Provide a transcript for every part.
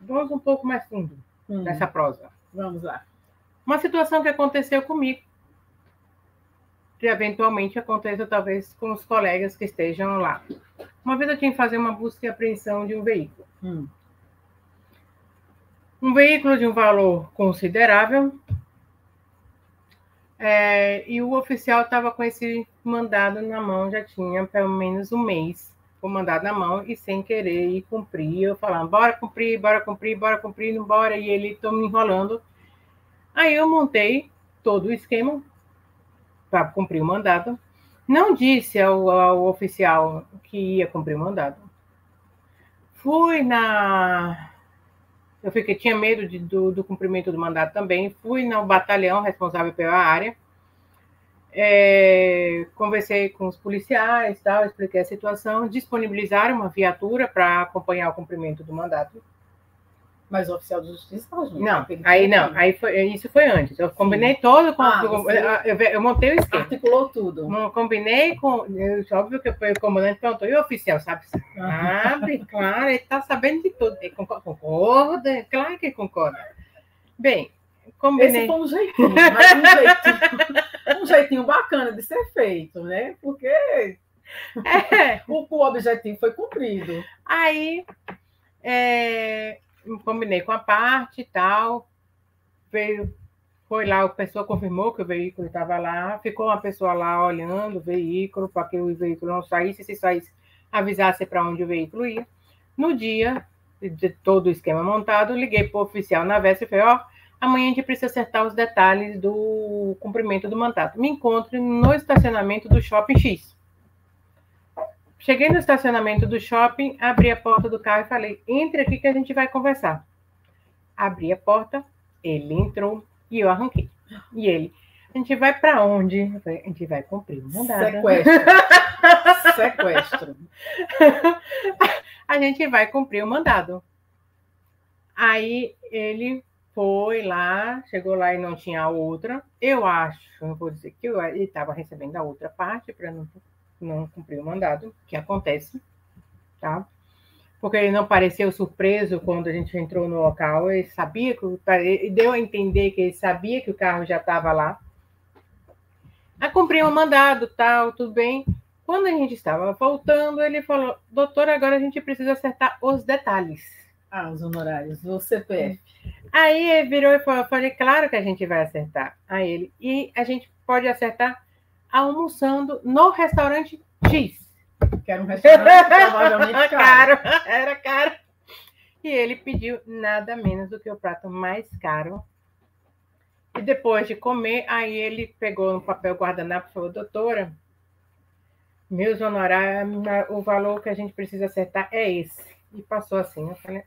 vamos um pouco mais fundo nessa prosa. Vamos lá. Uma situação que aconteceu comigo, que eventualmente aconteça talvez com os colegas que estejam lá. Uma vez eu tinha que fazer uma busca e apreensão de um veículo. Um veículo de um valor considerável, e o oficial estava com esse mandado na mão, já tinha pelo menos um mês com o mandado na mão, e sem querer ir cumprir, eu falando, bora cumprir, não bora, e ele está me enrolando. Aí eu montei todo o esquema para cumprir o mandado, não disse ao oficial que ia cumprir o mandado. Eu tinha medo do cumprimento do mandato também. Fui no batalhão responsável pela área. Conversei com os policiais, tal, expliquei a situação. Disponibilizaram uma viatura para acompanhar o cumprimento do mandato. Mas o oficial de justiça estava junto. Isso foi antes. Eu combinei todo com... eu montei o esquema. Articulou tudo. Combinei com... Óbvio que o comandante perguntou, e o oficial, sabe? Sabe, claro, ele está sabendo de tudo. Ele concorda? Claro que ele concorda. Bem, combinei... Esse foi um jeitinho, mas um jeitinho bacana de ser feito, né? Porque o objetivo foi cumprido. Aí... combinei com a parte e tal, foi lá, a pessoa confirmou que o veículo estava lá, ficou uma pessoa lá olhando o veículo, para que o veículo não saísse, se saísse, avisasse para onde o veículo ia. No dia de todo o esquema montado, liguei para o oficial na véspera e falei, amanhã a gente precisa acertar os detalhes do cumprimento do mandato. Me encontre no estacionamento do Shopping X. Cheguei no estacionamento do shopping, abri a porta do carro e falei, entre aqui que a gente vai conversar. Abri a porta, ele entrou e eu arranquei. E ele, a gente vai para onde? Eu falei, a gente vai cumprir o mandado. Sequestro. A gente vai cumprir o mandado. Aí ele foi lá, chegou lá e não tinha a outra. Eu acho, não vou dizer que ele estava recebendo a outra parte para não cumprir o mandado, que acontece, tá? Porque ele não pareceu surpreso quando a gente entrou no local, ele sabia ele deu a entender que ele sabia que o carro já estava lá. A cumprir o mandado, tal, tudo bem. Quando a gente estava voltando, ele falou, doutor, agora a gente precisa acertar os detalhes. Os honorários, o CPF. Aí ele virou e falou, falei, claro que a gente vai acertar. Aí ele, e a gente pode acertar almoçando no restaurante X. Que era um restaurante provavelmente caro. Era caro. E ele pediu nada menos do que o prato mais caro. E depois de comer, aí ele pegou no papel guardanapo e falou, doutora, meus honorários, o valor que a gente precisa acertar é esse. E passou assim. Eu falei,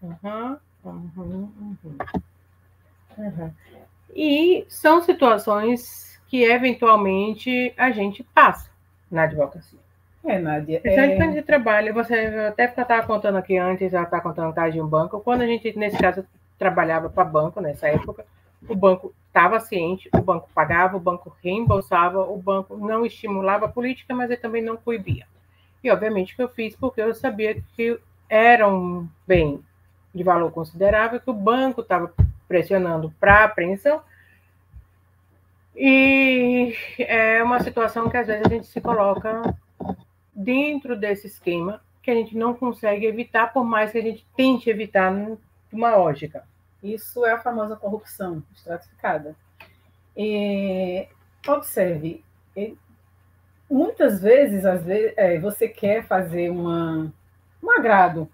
E são situações que eventualmente a gente passa na advocacia. Nádia. Quando de trabalho, você até estava contando aqui antes, ela está contando o caso de um banco. Quando a gente, nesse caso, trabalhava para banco, nessa época, o banco estava ciente, o banco pagava, o banco reembolsava, o banco não estimulava a política, mas ele também não coibia. E, obviamente, que eu fiz porque eu sabia que era um bem de valor considerável, que o banco estava pressionando para apreensão. E é uma situação que, às vezes, a gente se coloca dentro desse esquema que a gente não consegue evitar, por mais que a gente tente evitar numa lógica. Isso é a famosa corrupção estratificada. Observe, muitas vezes, você quer fazer um agrado,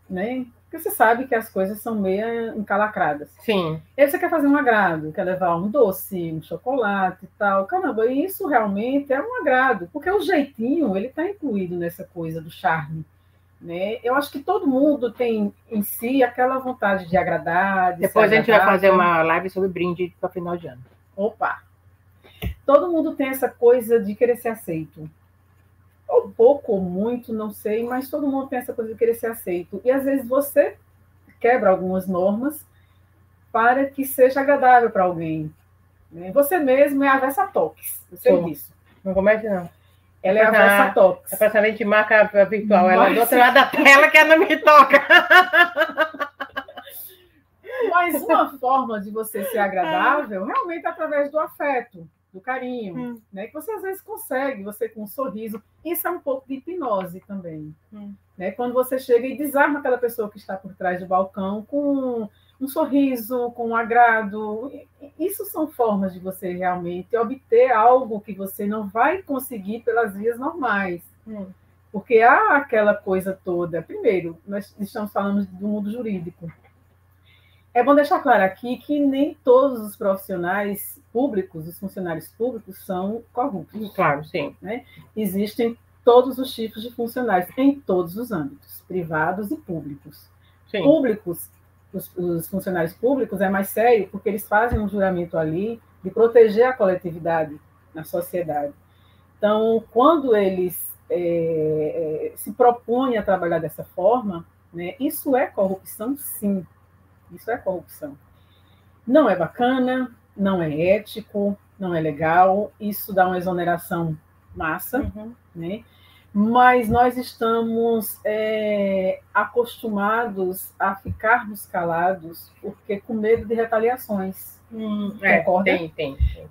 né? Porque você sabe que as coisas são meio encalacradas. Sim. E aí você quer fazer um agrado, quer levar um doce, um chocolate e tal. Caramba, isso realmente é um agrado, porque o jeitinho, ele está incluído nessa coisa do charme. Né? Eu acho que todo mundo tem em si aquela vontade de agradar. Depois a gente vai fazer uma live sobre brinde para final de ano. Opa! Todo mundo tem essa coisa de querer ser aceito. Ou pouco ou muito, não sei, mas todo mundo tem essa coisa de querer ser aceito. E às vezes você quebra algumas normas para que seja agradável para alguém. Né? Você mesmo é avessa a toques, eu sei disso. Não comece, não. Ela é a Versatox. É praticamente marca virtual. Ela é do outro lado da tela que ela não me toca. Mas uma forma de você ser agradável realmente é através do afeto, do carinho, né? Que você às vezes consegue, você com um sorriso. Isso é um pouco de hipnose também. Né? Quando você chega e desarma aquela pessoa que está por trás do balcão com um sorriso, com um agrado. Isso são formas de você realmente obter algo que você não vai conseguir pelas vias normais. Porque há aquela coisa toda. Primeiro, nós estamos falando do mundo jurídico. É bom deixar claro aqui que nem todos os profissionais públicos, os funcionários públicos, são corruptos. Claro, sim. Né? Existem todos os tipos de funcionários, em todos os âmbitos, privados e públicos. Sim. Públicos, os funcionários públicos é mais sério, porque eles fazem um juramento ali de proteger a coletividade na sociedade. Então, quando eles se propõem a trabalhar dessa forma, né, isso é corrupção, sim. Isso é corrupção. Não é bacana, não é ético, não é legal, isso dá uma exoneração massa, né? Mas nós estamos acostumados a ficarmos calados porque com medo de retaliações. Concorda?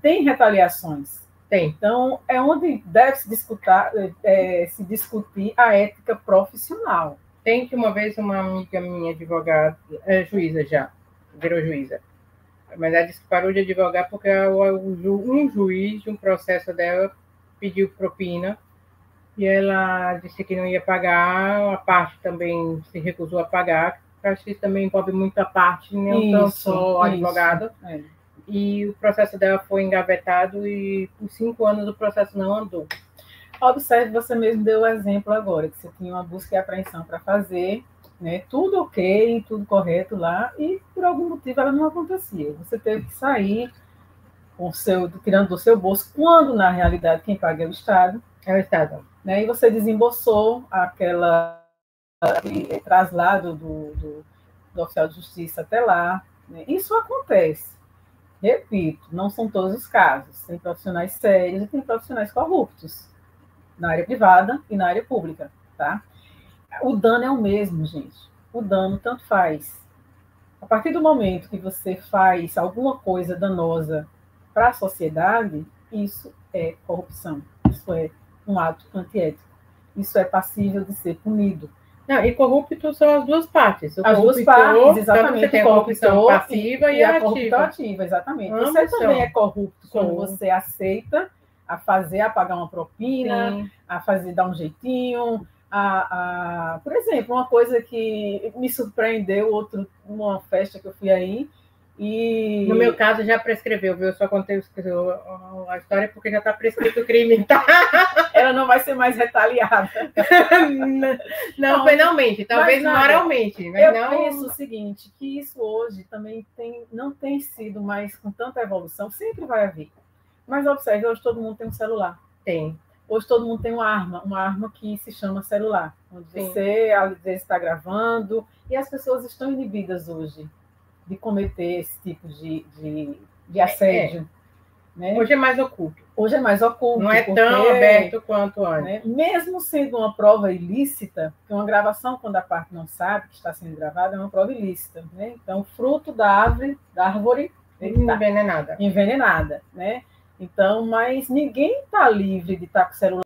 Tem retaliações. Tem. Então, é onde deve se discutir a ética profissional. Tem que uma vez uma amiga minha, advogada, juíza já, virou juíza, mas ela disse que parou de advogar porque um juiz de um processo dela pediu propina e ela disse que não ia pagar, a parte também se recusou a pagar, acho que isso também envolve muita parte, não só advogado. E o processo dela foi engavetado e por 5 anos o processo não andou. Observe, você mesmo deu o exemplo agora, que você tinha uma busca e apreensão para fazer, né? Tudo ok, tudo correto lá, e por algum motivo ela não acontecia. Você teve que sair tirando do seu bolso, quando na realidade quem paga é o Estado. É o Estado. Né? E você desembolsou aquele traslado do oficial de justiça até lá. Né? Isso acontece. Repito, não são todos os casos. Tem profissionais sérios e tem profissionais corruptos. Na área privada e na área pública, tá? O dano é o mesmo, gente. O dano tanto faz. A partir do momento que você faz alguma coisa danosa para a sociedade, isso é corrupção. Isso é um ato antiético. Isso é passível de ser punido. Não, e corrupto são as duas partes. As duas partes, exatamente. Você tem a corrupção passiva e a corrupção ativa, exatamente. Você também é corrupto quando você aceita a pagar uma propina, sim, a dar um jeitinho, por exemplo, uma coisa que me surpreendeu, uma festa que eu fui aí, e... No meu caso já prescreveu, viu? Eu só contei a história porque já está prescrito o crime, tá? Ela não vai ser mais retaliada. Não, penalmente, talvez moralmente. Mas eu penso o seguinte, que isso hoje também não tem sido mais com tanta evolução, sempre vai haver. Mas observe, hoje todo mundo tem um celular. Tem. Hoje todo mundo tem uma arma que se chama celular. Onde você, às vezes, está gravando, e as pessoas estão inibidas hoje de cometer esse tipo de assédio. Né? Hoje é mais oculto. Hoje é mais oculto. Não é tão aberto quanto antes. Né? Mesmo sendo uma prova ilícita, porque uma gravação, quando a parte não sabe que está sendo gravada, é uma prova ilícita. Né? Então, fruto da árvore envenenada. Né? Então, mas ninguém está livre de estar com o celular